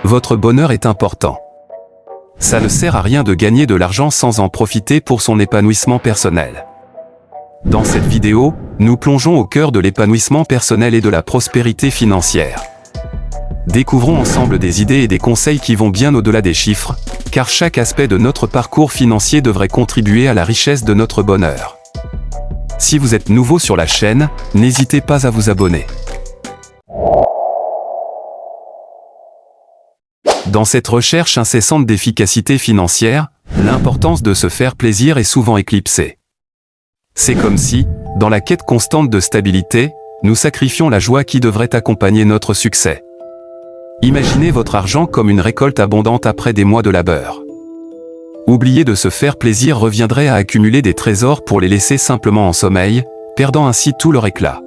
votre bonheur est important. Ça ne sert à rien de gagner de l'argent sans en profiter pour son épanouissement personnel. Dans cette vidéo, nous plongeons au cœur de l'épanouissement personnel et de la prospérité financière. Découvrons ensemble des idées et des conseils qui vont bien au-delà des chiffres, car chaque aspect de notre parcours financier devrait contribuer à la richesse de notre bonheur. Si vous êtes nouveau sur la chaîne, n'hésitez pas à vous abonner. Dans cette recherche incessante d'efficacité financière, l'importance de se faire plaisir est souvent éclipsée. C'est comme si, dans la quête constante de stabilité, nous sacrifions la joie qui devrait accompagner notre succès. Imaginez votre argent comme une récolte abondante après des mois de labeur. Oublier de se faire plaisir reviendrait à accumuler des trésors pour les laisser simplement en sommeil, perdant ainsi tout leur éclat.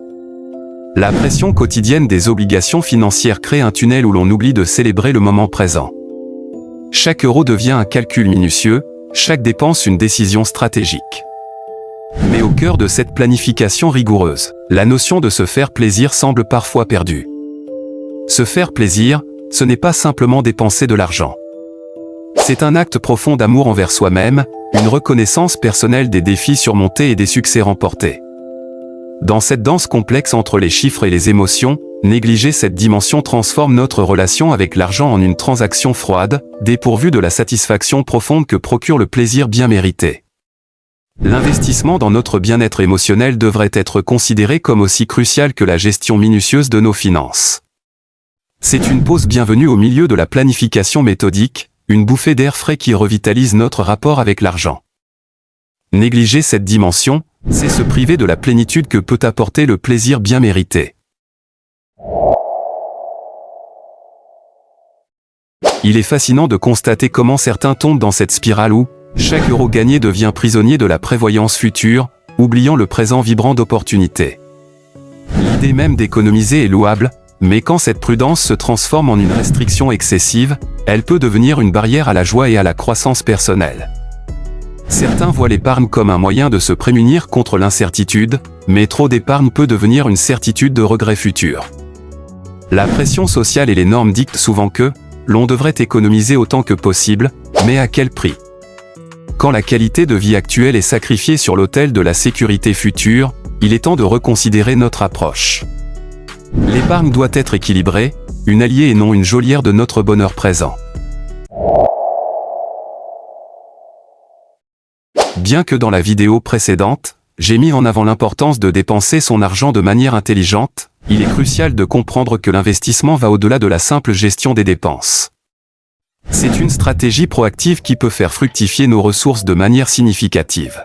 La pression quotidienne des obligations financières crée un tunnel où l'on oublie de célébrer le moment présent. Chaque euro devient un calcul minutieux, chaque dépense une décision stratégique. Mais au cœur de cette planification rigoureuse, la notion de se faire plaisir semble parfois perdue. Se faire plaisir, ce n'est pas simplement dépenser de l'argent. C'est un acte profond d'amour envers soi-même, une reconnaissance personnelle des défis surmontés et des succès remportés. Dans cette danse complexe entre les chiffres et les émotions, négliger cette dimension transforme notre relation avec l'argent en une transaction froide, dépourvue de la satisfaction profonde que procure le plaisir bien mérité. L'investissement dans notre bien-être émotionnel devrait être considéré comme aussi crucial que la gestion minutieuse de nos finances. C'est une pause bienvenue au milieu de la planification méthodique, une bouffée d'air frais qui revitalise notre rapport avec l'argent. Négliger cette dimension, c'est se priver de la plénitude que peut apporter le plaisir bien mérité. Il est fascinant de constater comment certains tombent dans cette spirale où chaque euro gagné devient prisonnier de la prévoyance future, oubliant le présent vibrant d'opportunités. L'idée même d'économiser est louable, mais quand cette prudence se transforme en une restriction excessive, elle peut devenir une barrière à la joie et à la croissance personnelle. Certains voient l'épargne comme un moyen de se prémunir contre l'incertitude, mais trop d'épargne peut devenir une certitude de regrets futurs. La pression sociale et les normes dictent souvent que l'on devrait économiser autant que possible, mais à quel prix ? Quand la qualité de vie actuelle est sacrifiée sur l'autel de la sécurité future, il est temps de reconsidérer notre approche. L'épargne doit être équilibrée, une alliée et non une geôlière de notre bonheur présent. Bien que dans la vidéo précédente, j'ai mis en avant l'importance de dépenser son argent de manière intelligente, il est crucial de comprendre que l'investissement va au-delà de la simple gestion des dépenses. C'est une stratégie proactive qui peut faire fructifier nos ressources de manière significative.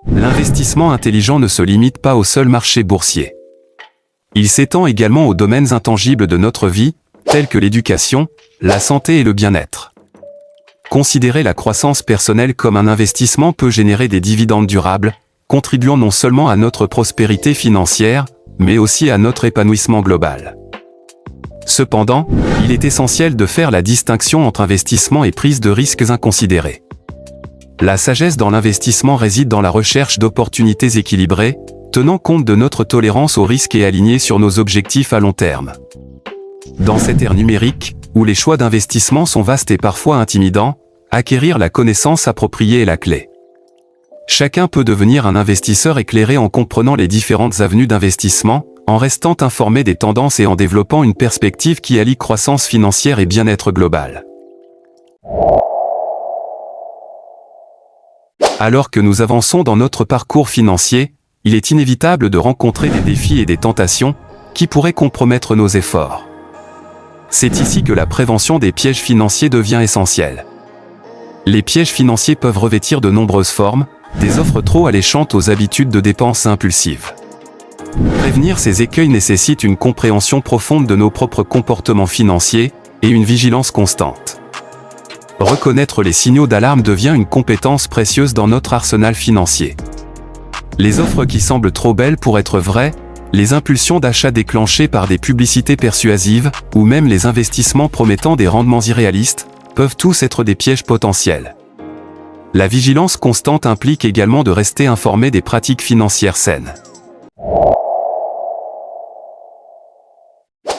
L'investissement intelligent ne se limite pas au seul marché boursier. Il s'étend également aux domaines intangibles de notre vie, tels que l'éducation, la santé et le bien-être. Considérer la croissance personnelle comme un investissement peut générer des dividendes durables, contribuant non seulement à notre prospérité financière, mais aussi à notre épanouissement global. Cependant, il est essentiel de faire la distinction entre investissement et prise de risques inconsidérés. La sagesse dans l'investissement réside dans la recherche d'opportunités équilibrées, tenant compte de notre tolérance au risque et alignée sur nos objectifs à long terme. Dans cette ère numérique, où les choix d'investissement sont vastes et parfois intimidants, acquérir la connaissance appropriée est la clé. Chacun peut devenir un investisseur éclairé en comprenant les différentes avenues d'investissement, en restant informé des tendances et en développant une perspective qui allie croissance financière et bien-être global. Alors que nous avançons dans notre parcours financier, il est inévitable de rencontrer des défis et des tentations qui pourraient compromettre nos efforts. C'est ici que la prévention des pièges financiers devient essentielle. Les pièges financiers peuvent revêtir de nombreuses formes, des offres trop alléchantes aux habitudes de dépenses impulsives. Prévenir ces écueils nécessite une compréhension profonde de nos propres comportements financiers et une vigilance constante. Reconnaître les signaux d'alarme devient une compétence précieuse dans notre arsenal financier. Les offres qui semblent trop belles pour être vraies, les impulsions d'achat déclenchées par des publicités persuasives, ou même les investissements promettant des rendements irréalistes, peuvent tous être des pièges potentiels. La vigilance constante implique également de rester informé des pratiques financières saines.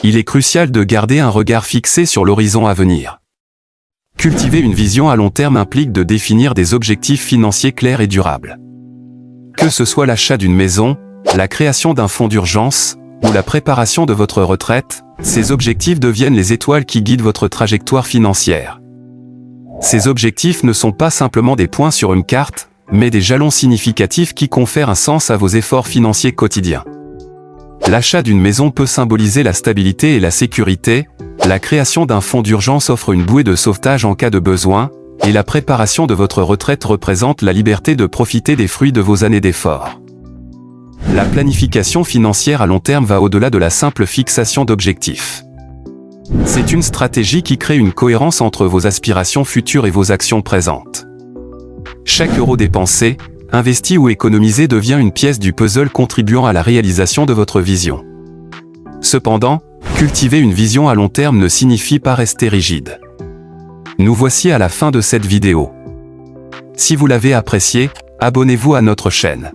il est crucial de garder un regard fixé sur l'horizon à venir. Cultiver une vision à long terme implique de définir des objectifs financiers clairs et durables. Que ce soit l'achat d'une maison, la création d'un fonds d'urgence, ou la préparation de votre retraite, ces objectifs deviennent les étoiles qui guident votre trajectoire financière. Ces objectifs ne sont pas simplement des points sur une carte, mais des jalons significatifs qui confèrent un sens à vos efforts financiers quotidiens. L'achat d'une maison peut symboliser la stabilité et la sécurité, la création d'un fonds d'urgence offre une bouée de sauvetage en cas de besoin, et la préparation de votre retraite représente la liberté de profiter des fruits de vos années d'efforts. La planification financière à long terme va au-delà de la simple fixation d'objectifs. C'est une stratégie qui crée une cohérence entre vos aspirations futures et vos actions présentes. Chaque euro dépensé, investi ou économisé devient une pièce du puzzle contribuant à la réalisation de votre vision. Cependant, cultiver une vision à long terme ne signifie pas rester rigide. Nous voici à la fin de cette vidéo. Si vous l'avez appréciée, abonnez-vous à notre chaîne.